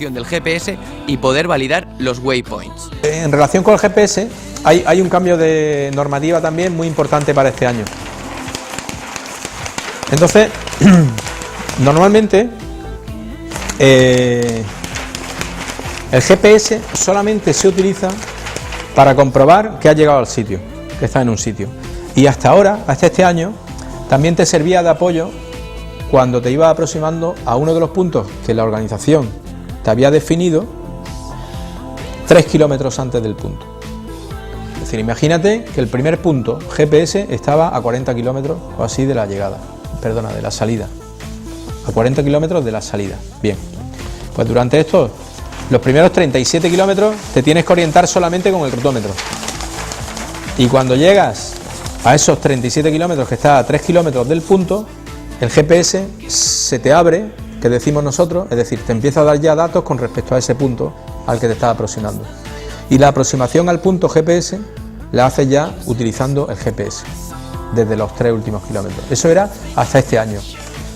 opción del GPS y poder validar los waypoints. En relación con el GPS, hay un cambio de normativa también muy importante para este año. Entonces, normalmente el GPS solamente se utiliza para comprobar que has llegado al sitio, que estás en un sitio. Y hasta ahora, hasta este año, también te servía de apoyo cuando te ibas aproximando a uno de los puntos que la organización te había definido 3 kilómetros antes del punto. Es decir, imagínate que el primer punto GPS estaba a 40 kilómetros o así de la llegada, perdona, de la salida. A 40 kilómetros de la salida. Bien, pues durante los primeros 37 kilómetros te tienes que orientar solamente con el rutómetro. Y cuando llegas a esos 37 kilómetros, que está a 3 kilómetros del punto, el GPS se te abre, que decimos nosotros, es decir, te empieza a dar ya datos con respecto a ese punto al que te estás aproximando. Y la aproximación al punto GPS la haces ya utilizando el GPS, desde los 3 últimos kilómetros. Eso era hasta este año.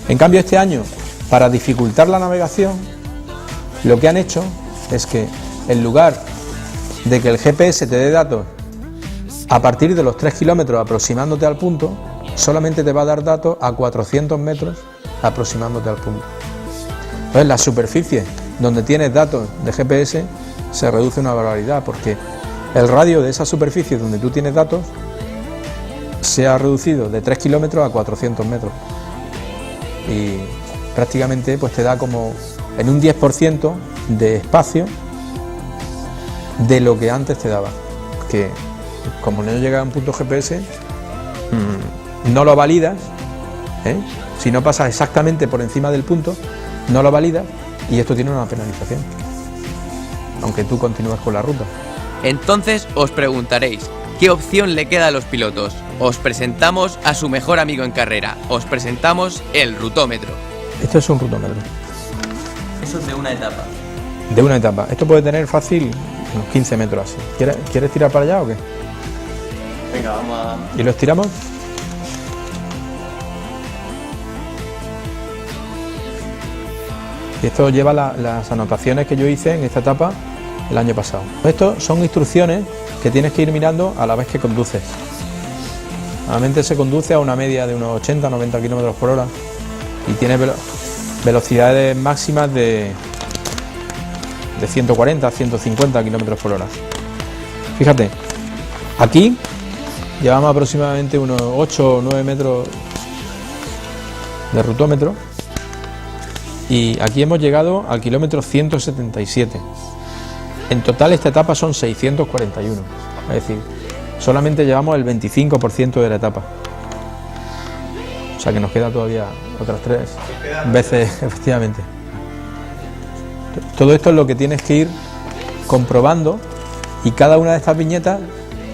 En cambio, este año, para dificultar la navegación, lo que han hecho es que en lugar de que el GPS te dé datos a partir de los 3 kilómetros aproximándote al punto, solamente te va a dar datos a 400 metros aproximándote al punto. Entonces la superficie donde tienes datos de GPS se reduce una barbaridad, porque el radio de esa superficie donde tú tienes datos se ha reducido de 3 kilómetros a 400 metros. Y prácticamente pues te da como en un 10% de espacio de lo que antes te daba. Que como no llega a un punto GPS, no lo validas, si no pasas exactamente por encima del punto, no lo validas y esto tiene una penalización, aunque tú continúes con la ruta. Entonces os preguntaréis, ¿qué opción le queda a los pilotos? Os presentamos a su mejor amigo en carrera, os presentamos el rutómetro. Esto es un rutómetro. Eso es de una etapa. De una etapa. Esto puede tener fácil unos 15 metros así. ¿Quieres tirar para allá o qué? Venga, vamos a... ¿Y lo estiramos? Y esto lleva las anotaciones que yo hice en esta etapa el año pasado. Esto son instrucciones que tienes que ir mirando a la vez que conduces. Normalmente se conduce a una media de unos 80-90 km por hora y tiene velocidades máximas de 140-150 km por hora. Fíjate, aquí llevamos aproximadamente unos 8 o 9 metros de rutómetro y aquí hemos llegado al kilómetro 177. En total esta etapa son 641, es decir, solamente llevamos el 25% de la etapa. O sea que nos queda todavía otras 3 veces, efectivamente. Todo esto es lo que tienes que ir comprobando y cada una de estas viñetas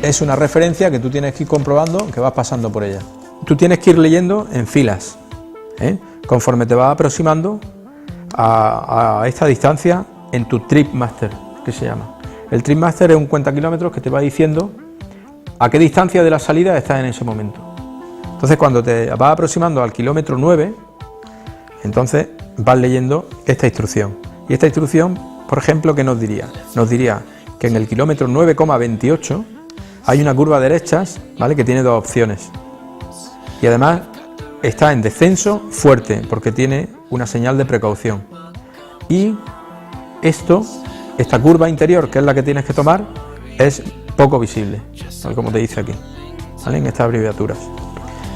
es una referencia que tú tienes que ir comprobando que vas pasando por ella. Tú tienes que ir leyendo en filas, conforme te vas aproximando a esta distancia en tu Trip Master, que se llama. El Trip Master es un cuentakilómetros que te va diciendo a qué distancia de la salida estás en ese momento. Entonces cuando te vas aproximando al kilómetro 9, entonces vas leyendo esta instrucción. Y esta instrucción, por ejemplo, ¿qué nos diría? Nos diría que en el kilómetro 9,28 hay una curva de derechas, ¿vale?, que tiene 2 opciones. Y además está en descenso fuerte, porque tiene una señal de precaución. Y esta curva interior, que es la que tienes que tomar, es poco visible, tal como te dice aquí, ¿vale?, en estas abreviaturas.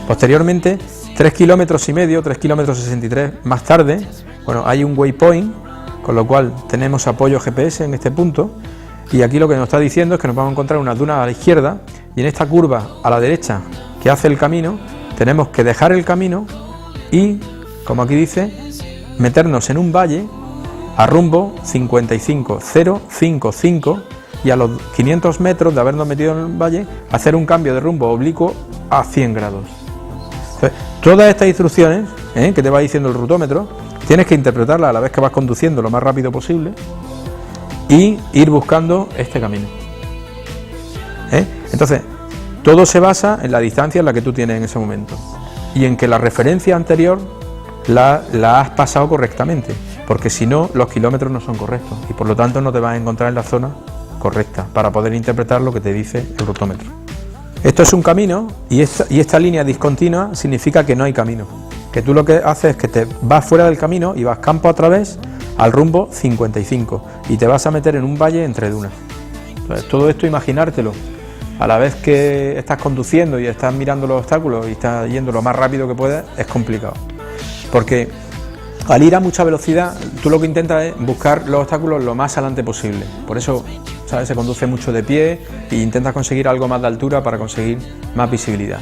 Posteriormente, 3,5 kilómetros, 3 kilómetros 63 más tarde, bueno, hay un waypoint, con lo cual tenemos apoyo GPS en este punto, y aquí lo que nos está diciendo es que nos vamos a encontrar una duna a la izquierda, y en esta curva a la derecha que hace el camino, tenemos que dejar el camino y, como aquí dice, meternos en un valle a rumbo 55,055 y a los 500 metros de habernos metido en el valle, hacer un cambio de rumbo oblicuo a 100 grados. Entonces, todas estas instrucciones que te va diciendo el rutómetro, tienes que interpretarlas a la vez que vas conduciendo lo más rápido posible y ir buscando este camino. Entonces, todo se basa en la distancia en la que tú tienes en ese momento y en que la referencia anterior la has pasado correctamente. porque si no, los kilómetros no son correctos y por lo tanto no te vas a encontrar en la zona correcta para poder interpretar lo que te dice el rutómetro. Esto es un camino y esta línea discontinua significa que no hay camino, que tú lo que haces es que te vas fuera del camino y vas campo a través al rumbo 55 y te vas a meter en un valle entre dunas. Entonces, todo esto imaginártelo a la vez que estás conduciendo y estás mirando los obstáculos y estás yendo lo más rápido que puedes, es complicado, porque al ir a mucha velocidad tú lo que intentas es buscar los obstáculos lo más adelante posible. Por eso, ¿sabes?, se conduce mucho de pie e intentas conseguir algo más de altura para conseguir más visibilidad.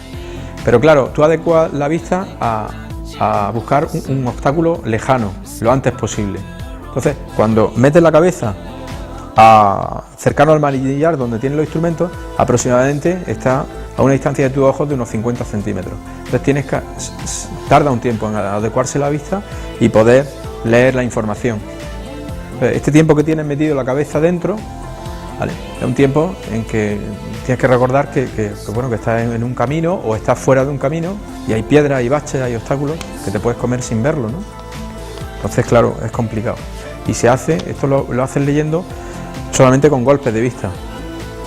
Pero claro, tú adecuas la vista a buscar un obstáculo lejano, lo antes posible. Entonces, cuando metes la cabeza cercano al manillar donde tienes los instrumentos, aproximadamente está a una distancia de tus ojos de unos 50 centímetros. Entonces tarda un tiempo en adecuarse la vista y poder leer la información. Este tiempo que tienes metido la cabeza dentro, ¿vale?, es un tiempo en que tienes que recordar que estás en un camino o estás fuera de un camino y hay piedras, hay baches, hay obstáculos que te puedes comer sin verlo, ¿no? Entonces, claro, es complicado. Y esto lo haces leyendo solamente con golpes de vista.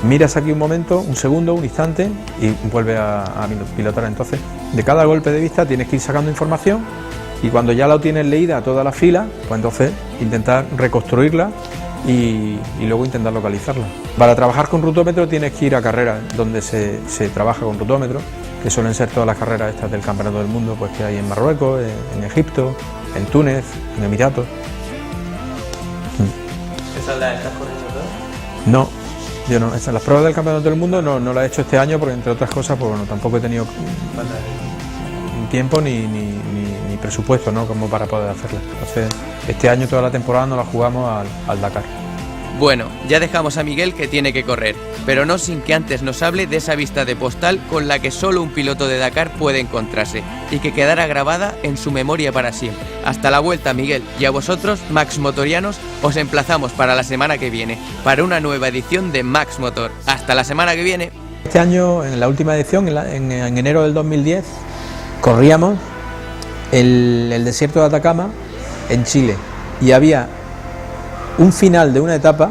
Miras aquí un momento, un segundo, un instante y vuelves a pilotar. Entonces, de cada golpe de vista tienes que ir sacando información y cuando ya la tienes leída toda la fila, pues entonces intentar reconstruirla y luego intentar localizarla. Para trabajar con rutómetro tienes que ir a carreras donde se trabaja con rutómetro, que suelen ser todas las carreras estas del Campeonato del Mundo, pues que hay en Marruecos, en Egipto, en Túnez, en Emiratos. ¿Esas las estás corriendo todas? No, yo no. Las pruebas del Campeonato del Mundo no las he hecho este año porque, entre otras cosas, pues bueno, tampoco he tenido tiempo ni presupuesto, ¿no?, como para poder hacerlas. Entonces, este año toda la temporada nos la jugamos al Dakar. Bueno, ya dejamos a Miguel que tiene que correr, pero no sin que antes nos hable de esa vista de postal con la que solo un piloto de Dakar puede encontrarse y que quedará grabada en su memoria para siempre. Hasta la vuelta, Miguel, y a vosotros, Max Motorianos, os emplazamos para la semana que viene, para una nueva edición de Max Motor. Hasta la semana que viene. Este año, en la última edición, en enero del 2010, corríamos el desierto de Atacama en Chile y había un final de una etapa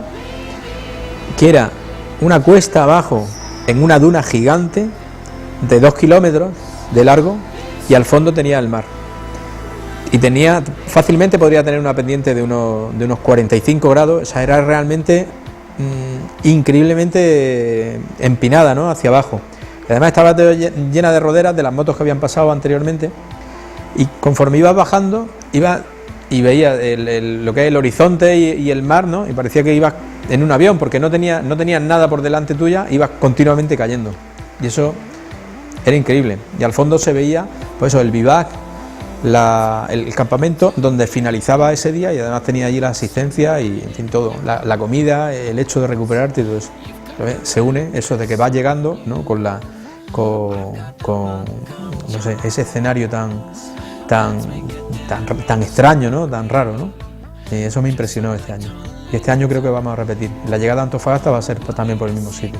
que era una cuesta abajo en una duna gigante de 2 kilómetros de largo y al fondo tenía el mar y fácilmente podría tener una pendiente de unos 45 grados. O sea, era realmente increíblemente empinada, ¿no?, hacia abajo. Y además estaba llena de roderas de las motos que habían pasado anteriormente y conforme ibas bajando y veía lo que es el horizonte y el mar, ¿no?, y parecía que ibas en un avión porque no tenías nada por delante tuya, ibas continuamente cayendo y eso era increíble. Y al fondo se veía, pues eso, el bivac, el campamento donde finalizaba ese día y además tenía allí la asistencia y, en fin, todo, la comida, el hecho de recuperarte y todo eso. Se une eso de que vas llegando, ¿no?, con no sé, ese escenario tan extraño, ¿no?, tan raro, ¿no? Eso me impresionó este año. Y este año creo que vamos a repetir. La llegada a Antofagasta va a ser también por el mismo sitio.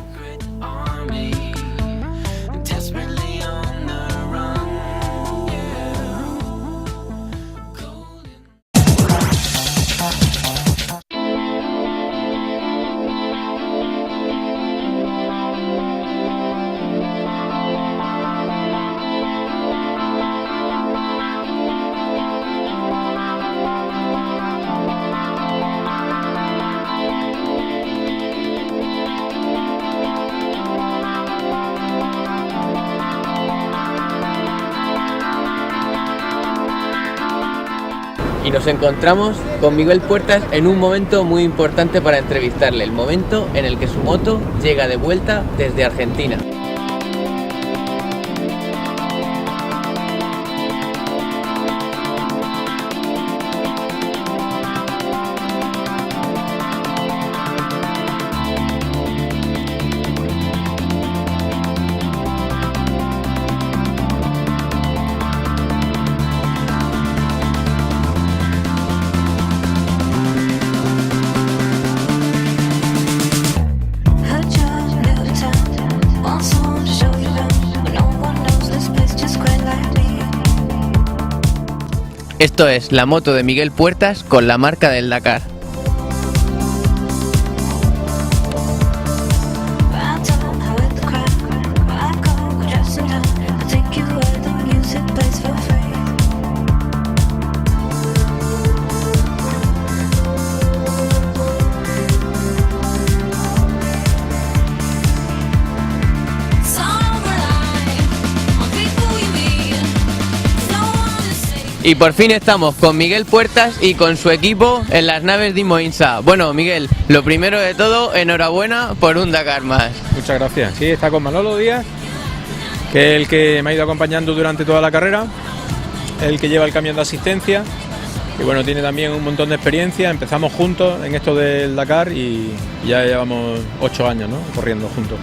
Y nos encontramos con Miguel Puertas en un momento muy importante para entrevistarle, el momento en el que su moto llega de vuelta desde Argentina. Also Esto es la moto de Miguel Puertas con la marca del Dakar. Y por fin estamos con Miguel Puertas y con su equipo en las naves de Imoinsa. Bueno, Miguel, lo primero de todo, enhorabuena por un Dakar más. Muchas gracias. Sí, está con Manolo Díaz, que es el que me ha ido acompañando durante toda la carrera, el que lleva el camión de asistencia, y bueno, tiene también un montón de experiencia. Empezamos juntos en esto del Dakar y ya llevamos 8 años, ¿no?, corriendo juntos.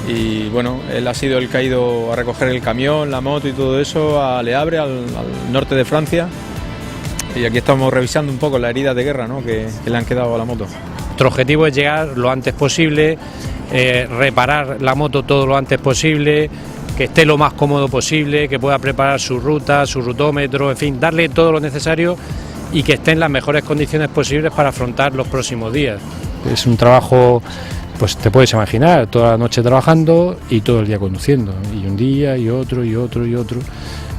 Y bueno, él ha sido el que ha ido a recoger el camión, la moto y todo eso a Le Havre, al norte de Francia. Y aquí estamos revisando un poco las heridas de guerra, ¿no?, que le han quedado a la moto. Nuestro objetivo es llegar lo antes posible, reparar la moto todo lo antes posible, que esté lo más cómodo posible, que pueda preparar su ruta, su rutómetro, en fin, darle todo lo necesario y que esté en las mejores condiciones posibles para afrontar los próximos días. Es un trabajo, pues te puedes imaginar, toda la noche trabajando y todo el día conduciendo, y un día y otro y otro y otro.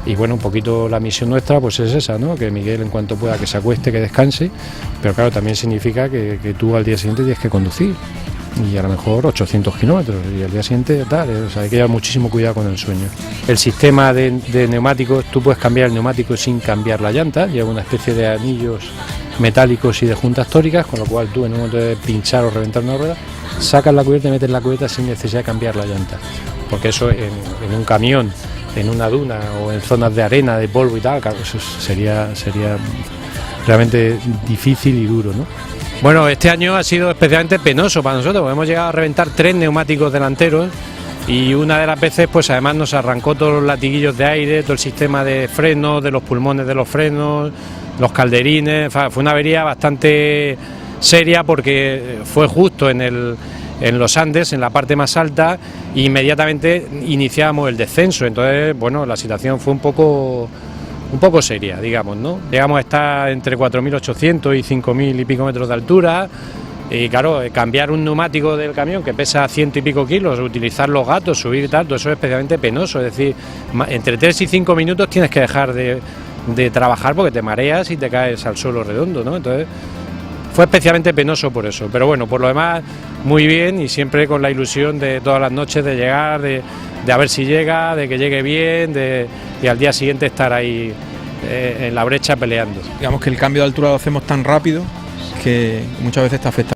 Y bueno, un poquito la misión nuestra pues es esa, ¿no?, que Miguel en cuanto pueda que se acueste, que descanse, pero claro, también significa que tú al día siguiente tienes que conducir, y a lo mejor 800 kilómetros, y al día siguiente tal, o sea, hay que llevar muchísimo cuidado con el sueño. El sistema de neumáticos, tú puedes cambiar el neumático sin cambiar la llanta, lleva una especie de anillos metálicos y de juntas tóricas, con lo cual tú en un momento de pinchar o reventar una rueda, sacas la cubierta y metes la cubierta sin necesidad de cambiar la llanta, porque eso en un camión, en una duna o en zonas de arena, de polvo y tal, claro, eso sería realmente difícil y duro, ¿no? Bueno, este año ha sido especialmente penoso para nosotros, porque hemos llegado a reventar 3 neumáticos delanteros y una de las veces pues además nos arrancó todos los latiguillos de aire, todo el sistema de frenos, de los pulmones de los frenos, los calderines. Fue una avería bastante seria porque fue justo en los Andes, en la parte más alta, e inmediatamente iniciamos el descenso. Entonces, bueno, la situación fue un poco seria, digamos, ¿no? Llegamos a estar entre 4.800 y 5.000 y pico metros de altura, y claro, cambiar un neumático del camión que pesa 100 y pico kilos, utilizar los gatos, subir y tal, todo eso es especialmente penoso. Es decir, entre 3 y 5 minutos tienes que dejar de trabajar porque te mareas y te caes al suelo redondo, ¿no? Entonces fue especialmente penoso por eso, pero bueno, por lo demás muy bien, y siempre con la ilusión de todas las noches de llegar, de a ver si llega, de que llegue bien, y al día siguiente estar ahí en la brecha peleando. Digamos que el cambio de altura lo hacemos tan rápido que muchas veces te afecta.